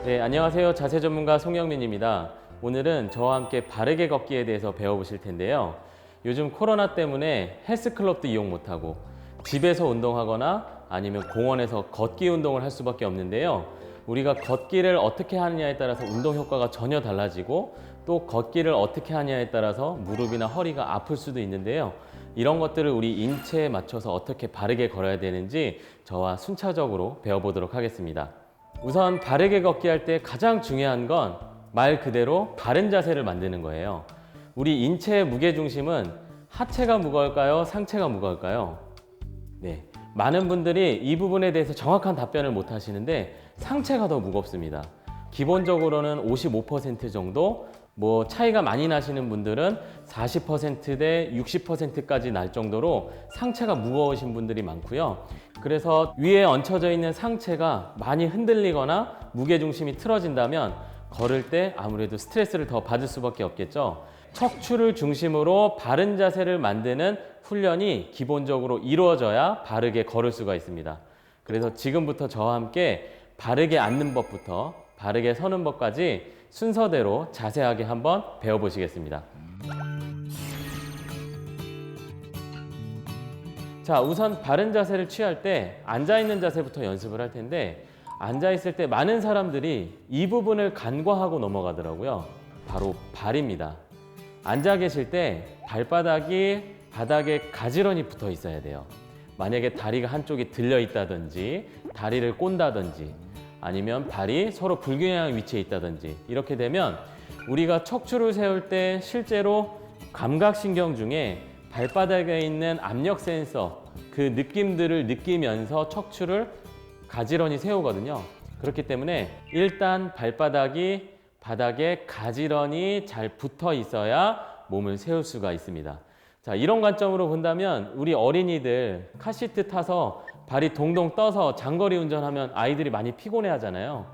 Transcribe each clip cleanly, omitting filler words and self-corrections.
네, 안녕하세요. 자세 전문가 송영민입니다. 오늘은 저와 함께 바르게 걷기에 대해서 배워보실 텐데요. 요즘 코로나 때문에 헬스클럽도 이용 못하고 집에서 운동하거나 아니면 공원에서 걷기 운동을 할 수밖에 없는데요. 우리가 걷기를 어떻게 하느냐에 따라서 운동 효과가 전혀 달라지고 또 걷기를 어떻게 하느냐에 따라서 무릎이나 허리가 아플 수도 있는데요. 이런 것들을 우리 인체에 맞춰서 어떻게 바르게 걸어야 되는지 저와 순차적으로 배워보도록 하겠습니다. 우선 바르게 걷기 할 때 가장 중요한 건 말 그대로 바른 자세를 만드는 거예요. 우리 인체의 무게중심은 하체가 무거울까요? 상체가 무거울까요? 네, 많은 분들이 이 부분에 대해서 정확한 답변을 못 하시는데 상체가 더 무겁습니다. 기본적으로는 55% 정도, 차이가 많이 나시는 분들은 40%대 60%까지 날 정도로 상체가 무거우신 분들이 많고요. 그래서 위에 얹혀져 있는 상체가 많이 흔들리거나 무게중심이 틀어진다면 걸을 때 아무래도 스트레스를 더 받을 수밖에 없겠죠. 척추를 중심으로 바른 자세를 만드는 훈련이 기본적으로 이루어져야 바르게 걸을 수가 있습니다. 그래서 지금부터 저와 함께 바르게 앉는 법부터 바르게 서는 법까지 순서대로 자세하게 한번 배워보시겠습니다. 자, 우선 바른 자세를 취할 때 앉아있는 자세부터 연습을 할 텐데 앉아있을 때 많은 사람들이 이 부분을 간과하고 넘어가더라고요. 바로 발입니다. 앉아 계실 때 발바닥이 바닥에 가지런히 붙어 있어야 돼요. 만약에 다리가 한쪽이 들려 있다든지 다리를 꼰다든지 아니면 발이 서로 불균형한 위치에 있다든지 이렇게 되면 우리가 척추를 세울 때 실제로 감각신경 중에 발바닥에 있는 압력 센서 그 느낌들을 느끼면서 척추를 가지런히 세우거든요. 그렇기 때문에 일단 발바닥이 바닥에 가지런히 잘 붙어 있어야 몸을 세울 수가 있습니다. 자, 이런 관점으로 본다면 우리 어린이들 카시트 타서 발이 동동 떠서 장거리 운전하면 아이들이 많이 피곤해 하잖아요.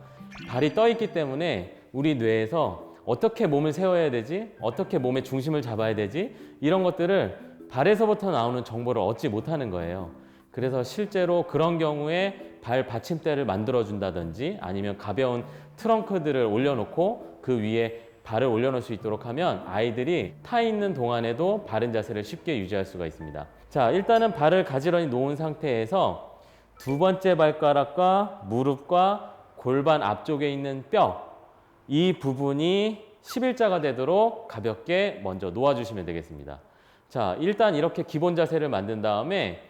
발이 떠 있기 때문에 우리 뇌에서 어떻게 몸을 세워야 되지? 어떻게 몸의 중심을 잡아야 되지? 이런 것들을 발에서부터 나오는 정보를 얻지 못하는 거예요. 그래서 실제로 그런 경우에 발 받침대를 만들어 준다든지 아니면 가벼운 트렁크들을 올려놓고 그 위에 발을 올려놓을 수 있도록 하면 아이들이 타 있는 동안에도 바른 자세를 쉽게 유지할 수가 있습니다. 자, 일단은 발을 가지런히 놓은 상태에서 두 번째 발가락과 무릎과 골반 앞쪽에 있는 뼈, 이 부분이 11자가 되도록 가볍게 먼저 놓아주시면 되겠습니다. 자, 일단 이렇게 기본 자세를 만든 다음에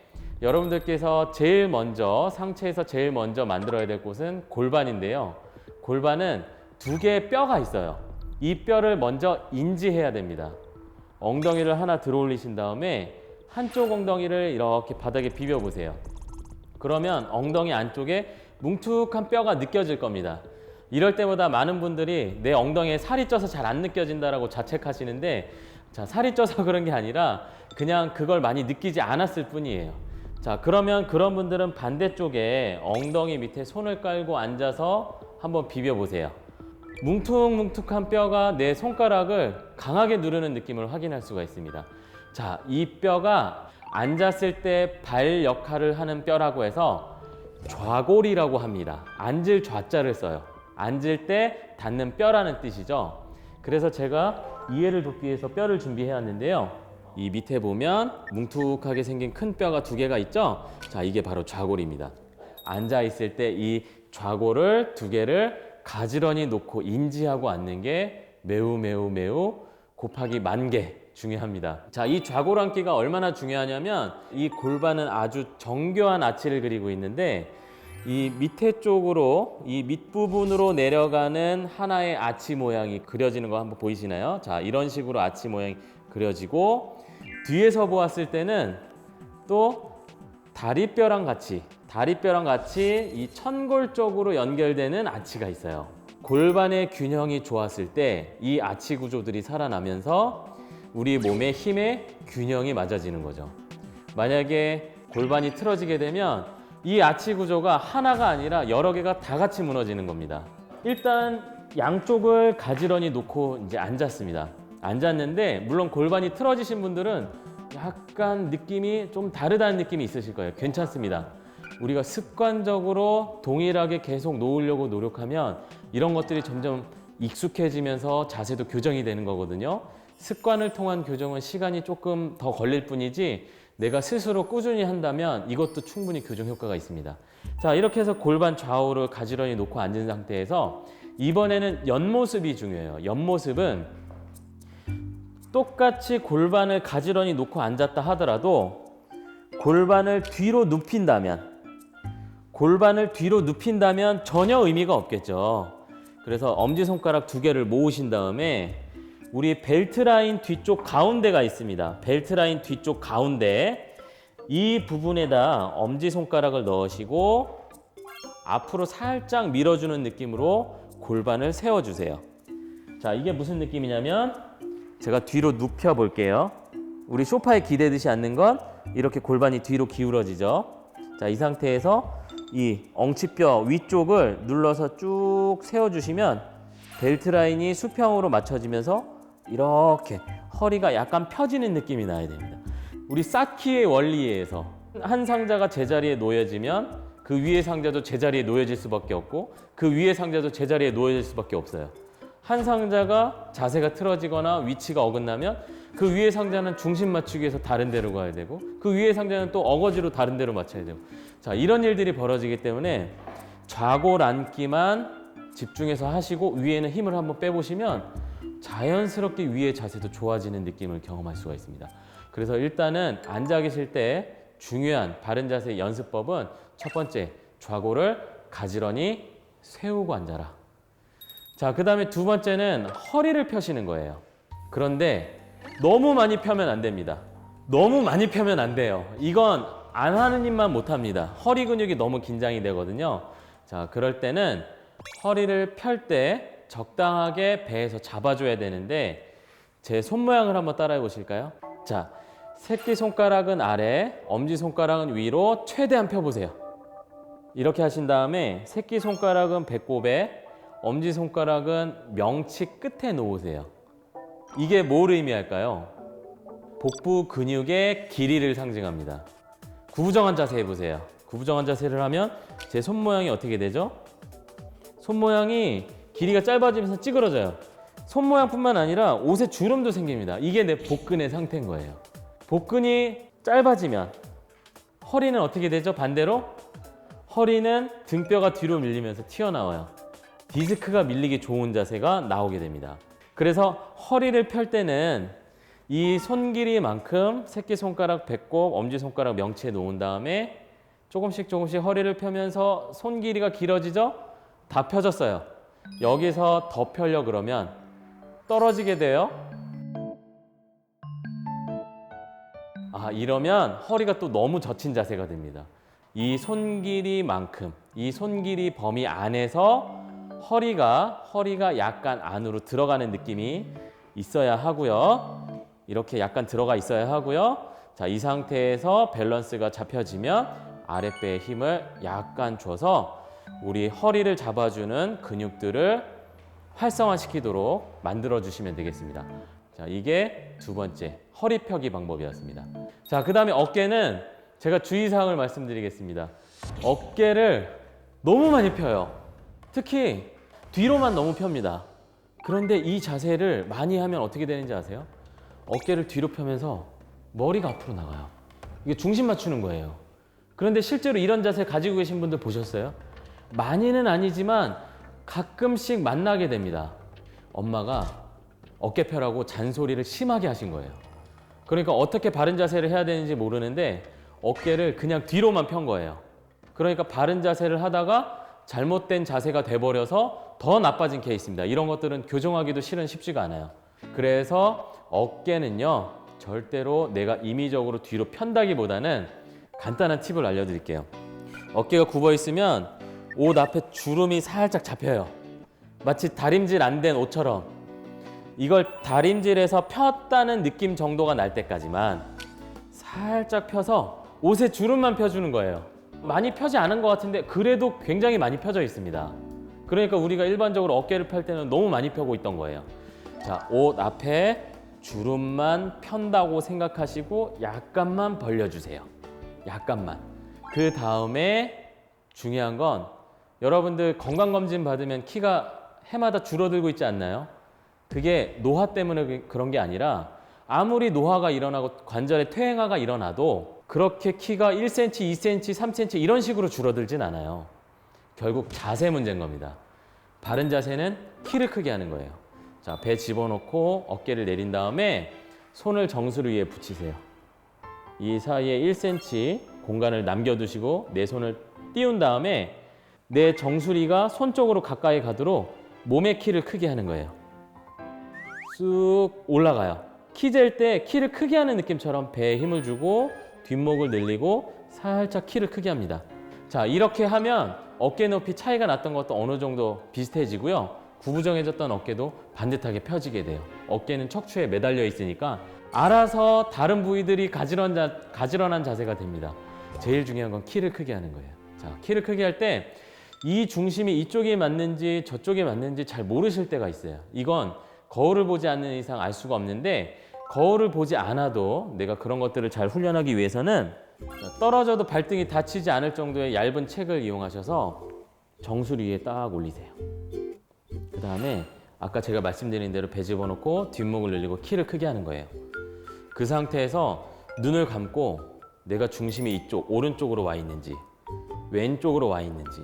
여러분들께서 제일 먼저 상체에서 제일 먼저 만들어야 될 곳은 골반인데요. 골반은 두 개의 뼈가 있어요. 이 뼈를 먼저 인지해야 됩니다. 엉덩이를 하나 들어 올리신 다음에 한쪽 엉덩이를 이렇게 바닥에 비벼 보세요. 그러면 엉덩이 안쪽에 뭉툭한 뼈가 느껴질 겁니다. 이럴 때마다 많은 분들이 내 엉덩이에 살이 쪄서 잘 안 느껴진다라고 자책하시는데, 자, 살이 쪄서 그런 게 아니라 그냥 그걸 많이 느끼지 않았을 뿐이에요. 자, 그러면 그런 분들은 반대쪽에 엉덩이 밑에 손을 깔고 앉아서 한번 비벼 보세요. 뭉툭뭉툭한 뼈가 내 손가락을 강하게 누르는 느낌을 확인할 수가 있습니다. 자, 이 뼈가 앉았을 때 발 역할을 하는 뼈라고 해서 좌골이라고 합니다. 앉을 좌자를 써요. 앉을 때 닿는 뼈라는 뜻이죠. 그래서 제가 이해를 돕기 위해서 뼈를 준비해 왔는데요. 이 밑에 보면 뭉툭하게 생긴 큰 뼈가 두 개가 있죠. 자, 이게 바로 좌골입니다. 앉아 있을 때 이 좌골을 두 개를 가지런히 놓고 인지하고 앉는 게 매우 곱하기 10,000개 중요합니다. 자, 이 좌골 앉기가 얼마나 중요하냐면 이 골반은 아주 정교한 아치를 그리고 있는데 이 밑에 쪽으로 이 밑부분으로 내려가는 하나의 아치 모양이 그려지는 거 한번 보이시나요? 자, 이런 식으로 아치 모양이 그려지고 뒤에서 보았을 때는 또 다리뼈랑 같이 이 천골 쪽으로 연결되는 아치가 있어요. 골반의 균형이 좋았을 때 이 아치 구조들이 살아나면서 우리 몸의 힘의 균형이 맞아지는 거죠. 만약에 골반이 틀어지게 되면 이 아치 구조가 하나가 아니라 여러 개가 다 같이 무너지는 겁니다. 일단 양쪽을 가지런히 놓고 이제 앉았습니다. 앉았는데 물론 골반이 틀어지신 분들은 약간 느낌이 좀 다르다는 느낌이 있으실 거예요. 괜찮습니다. 우리가 습관적으로 동일하게 계속 놓으려고 노력하면 이런 것들이 점점 익숙해지면서 자세도 교정이 되는 거거든요. 습관을 통한 교정은 시간이 조금 더 걸릴 뿐이지 내가 스스로 꾸준히 한다면 이것도 충분히 교정 효과가 있습니다. 자, 이렇게 해서 골반 좌우를 가지런히 놓고 앉은 상태에서 이번에는 옆모습이 중요해요. 옆모습은 똑같이 골반을 가지런히 놓고 앉았다 하더라도 골반을 뒤로 눕힌다면 전혀 의미가 없겠죠. 그래서 엄지손가락 2개를 모으신 다음에 우리 벨트 라인 뒤쪽 가운데가 있습니다. 벨트 라인 뒤쪽 가운데 이 부분에다 엄지손가락을 넣으시고 앞으로 살짝 밀어주는 느낌으로 골반을 세워주세요. 자, 이게 무슨 느낌이냐면 제가 뒤로 눕혀 볼게요. 우리 소파에 기대듯이 앉는 건 이렇게 골반이 뒤로 기울어지죠. 자, 이 상태에서 이 엉치뼈 위쪽을 눌러서 쭉 세워주시면 벨트 라인이 수평으로 맞춰지면서 이렇게 허리가 약간 펴지는 느낌이 나야 됩니다. 우리 쌓기의 원리에 의해서 한 상자가 제자리에 놓여지면 그 위의 상자도 제자리에 놓여질 수밖에 없고 그 위의 상자도 제자리에 놓여질 수밖에 없어요. 한 상자가 자세가 틀어지거나 위치가 어긋나면 그 위의 상자는 중심 맞추기 위해서 다른 데로 가야 되고 그 위의 상자는 또 어거지로 다른 데로 맞춰야 되고 자, 이런 일들이 벌어지기 때문에 좌골 앉기만 집중해서 하시고 위에는 힘을 한번 빼보시면 자연스럽게 위의 자세도 좋아지는 느낌을 경험할 수가 있습니다. 그래서 일단은 앉아 계실 때 중요한 바른 자세 연습법은 첫 번째, 좌골을 가지런히 세우고 앉아라. 자, 그 다음에 두 번째는 허리를 펴시는 거예요. 그런데 너무 많이 펴면 안 됩니다. 너무 많이 펴면 안 돼요. 이건 안 하는 입만 못 합니다. 허리 근육이 너무 긴장이 되거든요. 자, 그럴 때는 허리를 펼 때 적당하게 배에서 잡아줘야 되는데 제 손 모양을 한번 따라해 보실까요? 자, 새끼손가락은 아래, 엄지손가락은 위로 최대한 펴보세요. 이렇게 하신 다음에 새끼손가락은 배꼽에, 엄지손가락은 명치 끝에 놓으세요. 이게 뭘 의미할까요? 복부 근육의 길이를 상징합니다. 구부정한 자세 해보세요. 구부정한 자세를 하면 제 손 모양이 어떻게 되죠? 손 모양이 길이가 짧아지면서 찌그러져요. 손 모양뿐만 아니라 옷에 주름도 생깁니다. 이게 내 복근의 상태인 거예요. 복근이 짧아지면 허리는 어떻게 되죠? 반대로 허리는 등뼈가 뒤로 밀리면서 튀어나와요. 디스크가 밀리기 좋은 자세가 나오게 됩니다. 그래서 허리를 펼 때는 이 손 길이만큼 새끼손가락, 배꼽, 엄지손가락 명치에 놓은 다음에 조금씩 허리를 펴면서 손 길이가 길어지죠? 다 펴졌어요. 여기서 더 펴려 그러면 떨어지게 돼요. 이러면 허리가 또 너무 젖힌 자세가 됩니다. 이 손 길이만큼, 이 손 길이 범위 안에서 허리가 약간 안으로 들어가는 느낌이 있어야 하고요. 이렇게 약간 들어가 있어야 하고요. 자, 이 상태에서 밸런스가 잡혀지면 아랫배에 힘을 약간 줘서 우리 허리를 잡아주는 근육들을 활성화시키도록 만들어주시면 되겠습니다. 자, 이게 두 번째 허리 펴기 방법이었습니다. 자, 그 다음에 어깨는 제가 주의사항을 말씀드리겠습니다. 어깨를 너무 많이 펴요. 특히 뒤로만 너무 펴니다. 그런데 이 자세를 많이 하면 어떻게 되는지 아세요? 어깨를 뒤로 펴면서 머리가 앞으로 나가요. 이게 중심 맞추는 거예요. 그런데 실제로 이런 자세 가지고 계신 분들 보셨어요? 많이는 아니지만 가끔씩 만나게 됩니다. 엄마가 어깨 펴라고 잔소리를 심하게 하신 거예요. 그러니까 어떻게 바른 자세를 해야 되는지 모르는데 어깨를 그냥 뒤로만 편 거예요. 그러니까 바른 자세를 하다가 잘못된 자세가 돼버려서 더 나빠진 케이스입니다. 이런 것들은 교정하기도 실은 쉽지가 않아요. 그래서 어깨는요, 절대로 내가 임의적으로 뒤로 편다기보다는 간단한 팁을 알려드릴게요. 어깨가 굽어 있으면 옷 앞에 주름이 살짝 잡혀요. 마치 다림질 안 된 옷처럼. 이걸 다림질해서 폈다는 느낌 정도가 날 때까지만 살짝 펴서 옷에 주름만 펴주는 거예요. 많이 펴지 않은 것 같은데 그래도 굉장히 많이 펴져 있습니다. 그러니까 우리가 일반적으로 어깨를 펼 때는 너무 많이 펴고 있던 거예요. 자, 옷 앞에 주름만 편다고 생각하시고 약간만 벌려주세요. 약간만. 그 다음에 중요한 건 여러분들 건강검진 받으면 키가 해마다 줄어들고 있지 않나요? 그게 노화 때문에 그런 게 아니라 아무리 노화가 일어나고 관절에 퇴행화가 일어나도 그렇게 키가 1cm, 2cm, 3cm 이런 식으로 줄어들진 않아요. 결국 자세 문제인 겁니다. 바른 자세는 키를 크게 하는 거예요. 자, 배 집어넣고 어깨를 내린 다음에 손을 정수리 위에 붙이세요. 이 사이에 1cm 공간을 남겨두시고 내 손을 띄운 다음에 내 정수리가 손 쪽으로 가까이 가도록 몸의 키를 크게 하는 거예요. 쑥 올라가요. 키 잴 때 키를 크게 하는 느낌처럼 배에 힘을 주고 뒷목을 늘리고 살짝 키를 크게 합니다. 자, 이렇게 하면 어깨 높이 차이가 났던 것도 어느 정도 비슷해지고요. 구부정해졌던 어깨도 반듯하게 펴지게 돼요. 어깨는 척추에 매달려 있으니까 알아서 다른 부위들이 가지런한 자세가 됩니다. 제일 중요한 건 키를 크게 하는 거예요. 자, 키를 크게 할 때 이 중심이 이쪽에 맞는지 저쪽에 맞는지 잘 모르실 때가 있어요. 이건 거울을 보지 않는 이상 알 수가 없는데 거울을 보지 않아도 내가 그런 것들을 잘 훈련하기 위해서는 떨어져도 발등이 다치지 않을 정도의 얇은 책을 이용하셔서 정수리 위에 딱 올리세요. 그 다음에 아까 제가 말씀드린 대로 배 집어넣고 뒷목을 늘리고 키를 크게 하는 거예요. 그 상태에서 눈을 감고 내가 중심이 이쪽 오른쪽으로 와 있는지 왼쪽으로 와 있는지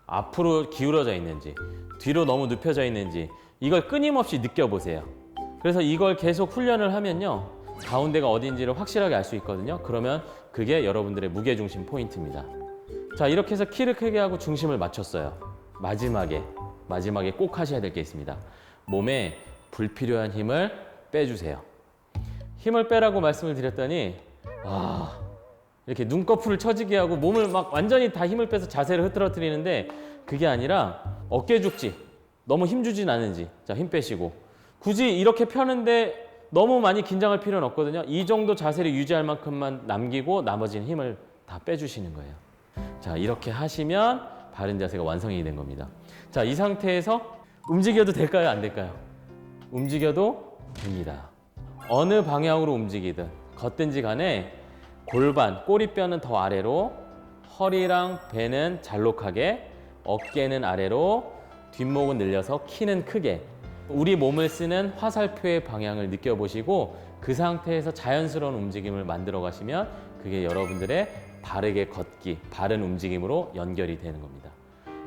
앞으로 기울어져 있는지 뒤로 너무 눕혀져 있는지 이걸 끊임없이 느껴보세요. 그래서 이걸 계속 훈련을 하면요 가운데가 어딘지를 확실하게 알 수 있거든요. 그러면 그게 여러분들의 무게중심 포인트입니다. 자, 이렇게 해서 키를 크게 하고 중심을 맞췄어요. 마지막에 꼭 하셔야 될 게 있습니다. 몸에 불필요한 힘을 빼주세요. 힘을 빼라고 말씀을 드렸더니 이렇게 눈꺼풀을 처지게 하고 몸을 막 완전히 다 힘을 빼서 자세를 흐트러뜨리는데 그게 아니라 어깨 죽지 너무 힘 주진 않은지 자, 힘 빼시고 굳이 이렇게 펴는데 너무 많이 긴장할 필요는 없거든요. 이 정도 자세를 유지할 만큼만 남기고 나머지는 힘을 다 빼주시는 거예요. 자, 이렇게 하시면 바른 자세가 완성이 된 겁니다. 자, 이 상태에서 움직여도 될까요? 안 될까요? 움직여도 됩니다. 어느 방향으로 움직이든 걷든지 간에 골반, 꼬리뼈는 더 아래로, 허리랑 배는 잘록하게, 어깨는 아래로, 뒷목은 늘려서 키는 크게 우리 몸을 쓰는 화살표의 방향을 느껴보시고 그 상태에서 자연스러운 움직임을 만들어 가시면 그게 여러분들의 바르게 걷기, 바른 움직임으로 연결이 되는 겁니다.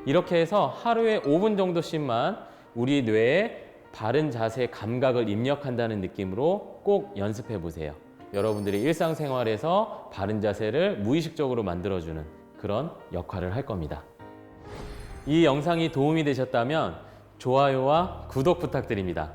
이렇게 해서 하루에 5분 정도씩만 우리 뇌에 바른 자세 감각을 입력한다는 느낌으로 꼭 연습해 보세요. 여러분들이 일상생활에서 바른 자세를 무의식적으로 만들어주는 그런 역할을 할 겁니다. 이 영상이 도움이 되셨다면 좋아요와 구독 부탁드립니다.